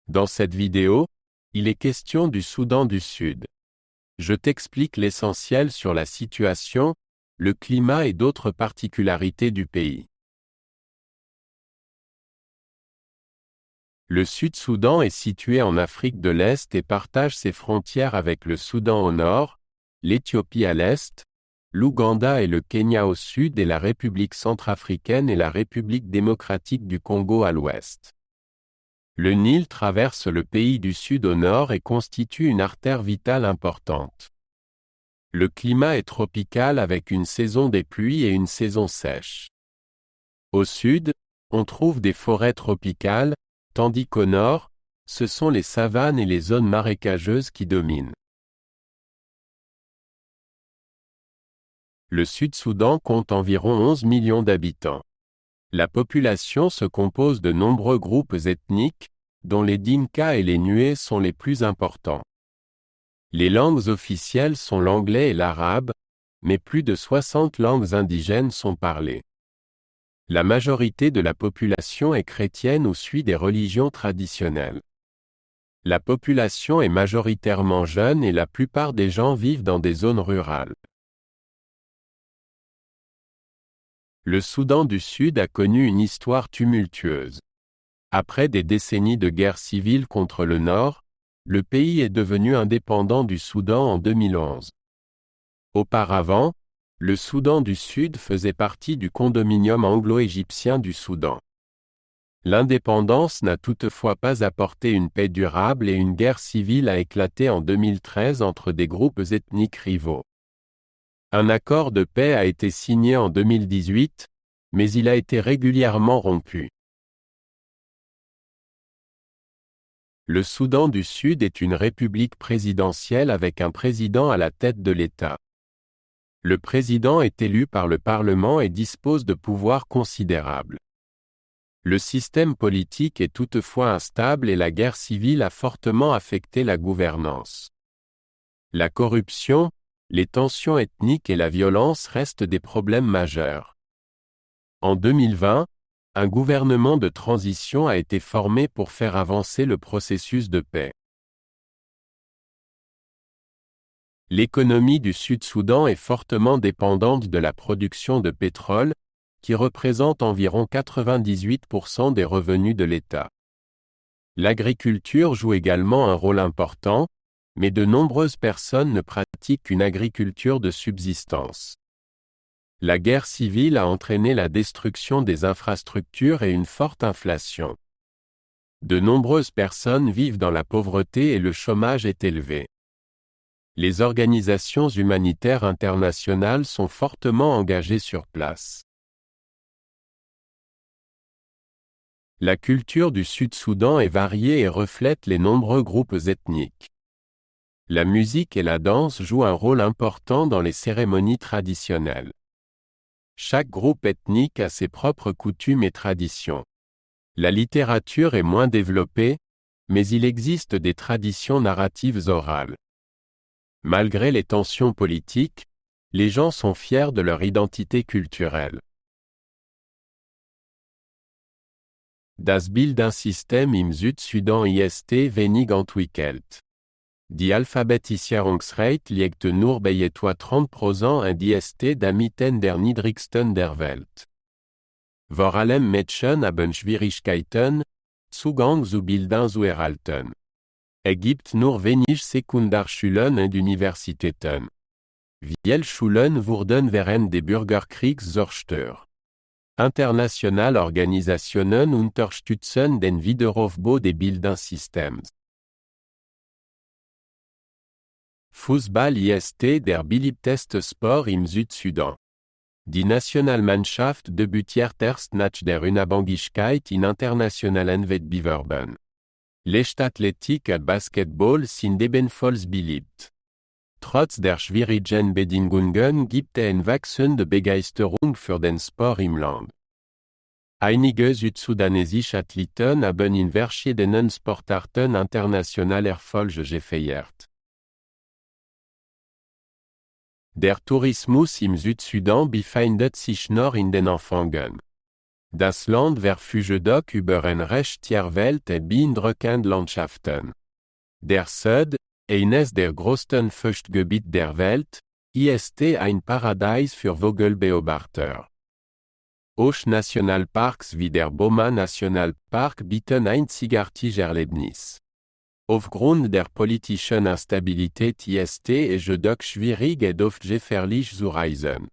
Dans cette vidéo, il est question du Soudan du Sud. Je t'explique l'essentiel sur la situation, le climat et d'autres particularités du pays. Le Sud-Soudan est situé en Afrique de l'Est et partage ses frontières avec le Soudan au nord, l'Éthiopie à l'est, l'Ouganda et le Kenya au sud et la République centrafricaine et la République démocratique du Congo à l'ouest. Le Nil traverse le pays du sud au nord et constitue une artère vitale importante. Le climat est tropical avec une saison des pluies et une saison sèche. Au sud, on trouve des forêts tropicales, tandis qu'au nord, ce sont les savanes et les zones marécageuses qui dominent. Le Sud-Soudan compte environ 11 millions d'habitants. La population se compose de nombreux groupes ethniques, dont les Dinka et les Nuer sont les plus importants. Les langues officielles sont l'anglais et l'arabe, mais plus de 60 langues indigènes sont parlées. La majorité de la population est chrétienne ou suit des religions traditionnelles. La population est majoritairement jeune et la plupart des gens vivent dans des zones rurales. Le Soudan du Sud a connu une histoire tumultueuse. Après des décennies de guerre civile contre le Nord, le pays est devenu indépendant du Soudan en 2011. Auparavant, le Soudan du Sud faisait partie du condominium anglo-égyptien du Soudan. L'indépendance n'a toutefois pas apporté une paix durable et une guerre civile a éclaté en 2013 entre des groupes ethniques rivaux. Un accord de paix a été signé en 2018, mais il a été régulièrement rompu. Le Soudan du Sud est une république présidentielle avec un président à la tête de l'État. Le président est élu par le Parlement et dispose de pouvoirs considérables. Le système politique est toutefois instable et la guerre civile a fortement affecté la gouvernance. La corruption, les tensions ethniques et la violence restent des problèmes majeurs. En 2020, un gouvernement de transition a été formé pour faire avancer le processus de paix. L'économie du Sud-Soudan est fortement dépendante de la production de pétrole, qui représente environ 98% des revenus de l'État. L'agriculture joue également un rôle important, mais de nombreuses personnes ne pratiquent qu'une agriculture de subsistance. La guerre civile a entraîné la destruction des infrastructures et une forte inflation. De nombreuses personnes vivent dans la pauvreté et le chômage est élevé. Les organisations humanitaires internationales sont fortement engagées sur place. La culture du Sud-Soudan est variée et reflète les nombreux groupes ethniques. La musique et la danse jouent un rôle important dans les cérémonies traditionnelles. Chaque groupe ethnique a ses propres coutumes et traditions. La littérature est moins développée, mais il existe des traditions narratives orales. Malgré les tensions politiques, les gens sont fiers de leur identité culturelle. Das Bildungssystem im Südsudan ist wenig entwickelt. Die Alphabetisierungsrate liegt nur bei etwa 30% und ist damit der niedrigsten der Welt. Vor allem Menschen haben Schwierigkeiten, Zugang zu Bildung zu erhalten. Gibt nur wenig Sekundarschulen und Universitäten. Viele Schulen wurden während des Bürgerkriegs zerstört. Internationale Organisationen unterstützen den Wiederaufbau des Bildungssystems. Fußball ist der beliebteste Sport im Südsudan. Die Nationalmannschaft debütiert erst nach der Unabhängigkeit in internationalen Wettbewerben. Leichtathletik und Basketball sind ebenfalls beliebt. Trotz der schwierigen Bedingungen gibt es eine wachsende Begeisterung für den Sport im Land. Einige südsudanesische Athleten haben in verschiedenen Sportarten international Erfolge gefeiert. Der Tourismus im Südsudan befindet sich noch in den Anfängen. Das Land verfüge doch über ein Recht Tierwelt et beeindruckende Landschaften. Der Süd, eines der größten Feuchtgebiete der Welt, ist ein Paradies für Vogelbeobachter. Auch Nationalparks wie der Boma Nationalpark bieten einzigartige Erlebnis. Aufgrund der politischen Instabilität ist es jedoch schwierig und oft gefährlich zu reisen.